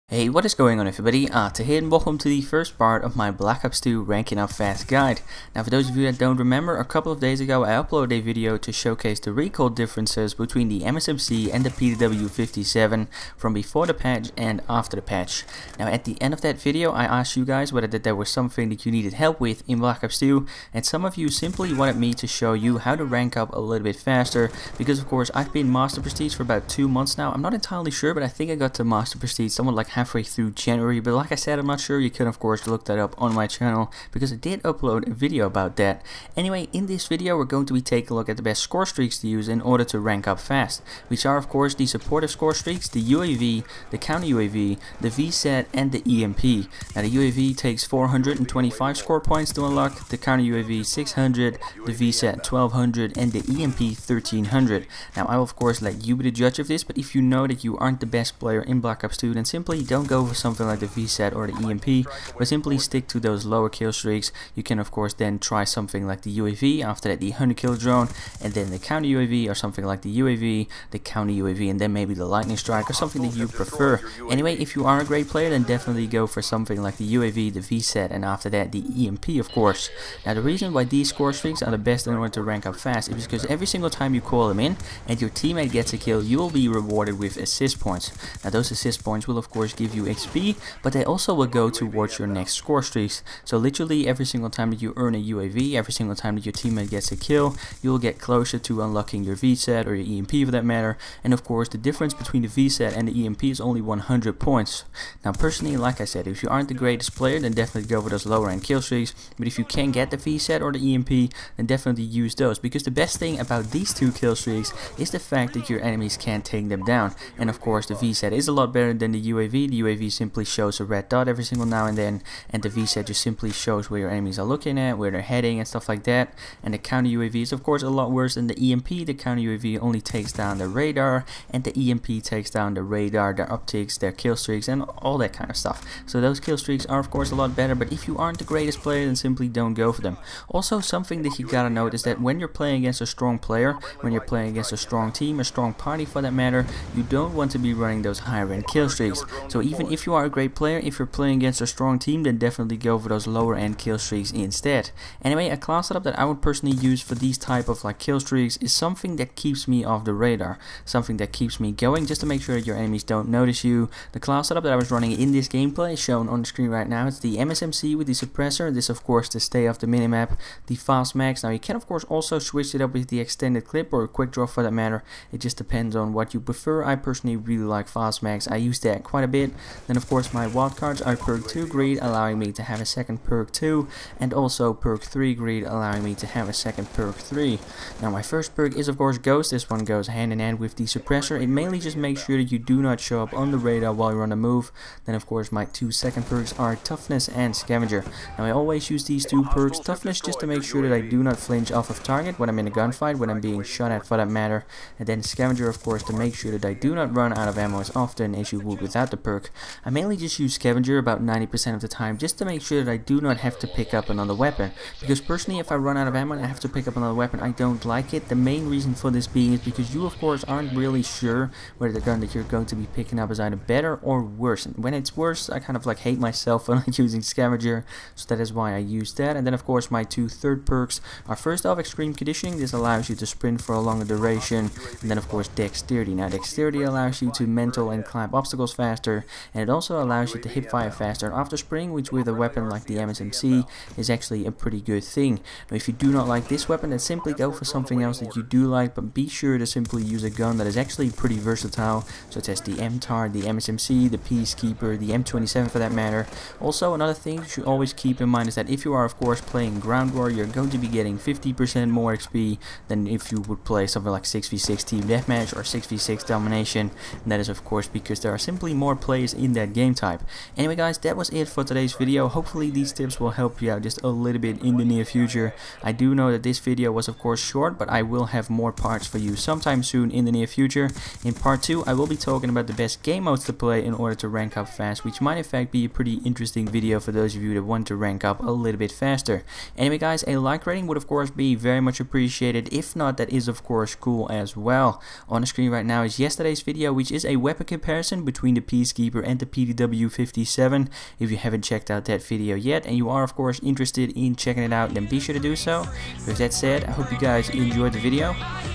Hey, what is going on everybody? Tahir and welcome to the first part of my Black Ops 2 ranking up fast guide. Now for those of you that don't remember, a couple of days ago I uploaded a video to showcase the recoil differences between the MSMC and the PW57 from before the patch and after the patch. Now at the end of that video I asked you guys whether there was something that you needed help with in Black Ops 2, and some of you simply wanted me to show you how to rank up a little bit faster, because of course I've been Master Prestige for about 2 months now. I'm not entirely sure, but I think I got to Master Prestige somewhat like halfway through January, but like I said, I'm not sure. You can of course look that up on my channel because I did upload a video about that. Anyway, in this video we're going to be taking a look at the best score streaks to use in order to rank up fast, which are of course the supportive score streaks, the UAV, the counter UAV, the VSAT and the EMP. Now the UAV takes 425 score points to unlock, the counter UAV 600, the VSAT 1200 and the EMP 1300. Now I will of course let you be the judge of this, but if you know that you aren't the best player in Black Ops 2, then simply don't go for something like the VSAT or the EMP, but simply stick to those lower kill streaks. You can of course then try something like the UAV, after that the 100 kill drone, and then the counter UAV, or something like the UAV, the counter UAV, and then maybe the lightning strike or something that you prefer. Anyway, if you are a great player, then definitely go for something like the UAV, the VSAT, and after that the EMP of course. Now the reason why these score streaks are the best in order to rank up fast is because every single time you call them in and your teammate gets a kill, you will be rewarded with assist points. Now those assist points will of course give you XP, but they also will go towards your next score streaks. So literally every single time that you earn a UAV, every single time that your teammate gets a kill, you will get closer to unlocking your VSAT or your EMP for that matter. And of course the difference between the VSAT and the EMP is only 100 points. Now personally, like I said, if you aren't the greatest player, then definitely go for those lower end kill streaks, but if you can get the VSAT or the EMP, then definitely use those, because the best thing about these two kill streaks is the fact that your enemies can't take them down. And of course the VSAT is a lot better than the UAV. The UAV simply shows a red dot every single now and then, and the VSAT just simply shows where your enemies are looking at, where they're heading and stuff like that. And the counter UAV is of course a lot worse than the EMP. The counter UAV only takes down the radar, and the EMP takes down the radar, their optics, their kill streaks, and all that kind of stuff. So those kill streaks are of course a lot better, but if you aren't the greatest player, then simply don't go for them. Also, something that you gotta note is that when you're playing against a strong player, when you're playing against a strong team, a strong party for that matter, you don't want to be running those higher end kill streaks. So even if you are a great player, if you're playing against a strong team, then definitely go for those lower end kill streaks instead. Anyway, a class setup that I would personally use for these type of like kill streaks is something that keeps me off the radar, something that keeps me going, just to make sure that your enemies don't notice you. The class setup that I was running in this gameplay is shown on the screen right now. It's the MSMC with the suppressor, this of course to stay off the minimap, the fast max. Now you can of course also switch it up with the extended clip or a quick draw for that matter. It just depends on what you prefer. I personally really like fast max, I use that quite a bit. Then of course my wildcards are perk 2 greed, allowing me to have a second perk 2, and also perk 3 greed, allowing me to have a second perk 3. Now my first perk is of course ghost. This one goes hand in hand with the suppressor. It mainly just makes sure that you do not show up on the radar while you're on the move. Then of course my two second perks are toughness and scavenger. Now I always use these two perks, toughness just to make sure that I do not flinch off of target when I'm in a gunfight, when I'm being shot at for that matter, and then scavenger of course to make sure that I do not run out of ammo as often as you would without the perk. I mainly just use scavenger about 90% of the time, just to make sure that I do not have to pick up another weapon, because personally if I run out of ammo and I have to pick up another weapon, I don't like it. The main reason for this being is because you of course aren't really sure whether the gun that you're going to be picking up is either better or worse, and when it's worse I kind of like hate myself for not using scavenger, so that is why I use that. And then of course my two third perks are first off extreme conditioning. This allows you to sprint for a longer duration, and then of course dexterity. Now dexterity allows you to mental and climb obstacles faster, and it also allows you to hip fire faster after sprinting, which with a weapon like the MSMC is actually a pretty good thing. Now if you do not like this weapon, then simply go for something else that you do like, but be sure to simply use a gun that is actually pretty versatile, such as the MTAR, the MSMC, the Peacekeeper, the M27 for that matter. Also another thing you should always keep in mind is that if you are of course playing ground war, you're going to be getting 50% more XP than if you would play something like 6v6 team deathmatch or 6v6 domination, and that is of course because there are simply more players in that game type. Anyway guys, that was it for today's video. Hopefully these tips will help you out just a little bit in the near future. I do know that this video was of course short, but I will have more parts for you sometime soon in the near future. In part 2 I will be talking about the best game modes to play in order to rank up fast, which might in fact be a pretty interesting video for those of you that want to rank up a little bit faster. Anyway guys, a like rating would of course be very much appreciated. If not, that is of course cool as well. On the screen right now is yesterday's video, which is a weapon comparison between the Peacekeeper Peacekeeper and the PDW-57. If you haven't checked out that video yet and you are of course interested in checking it out, then be sure to do so. With that said, I hope you guys enjoyed the video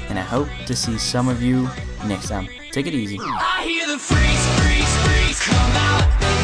and I hope to see some of you next time. Take it easy. I hear the freeze, freeze, freeze come out.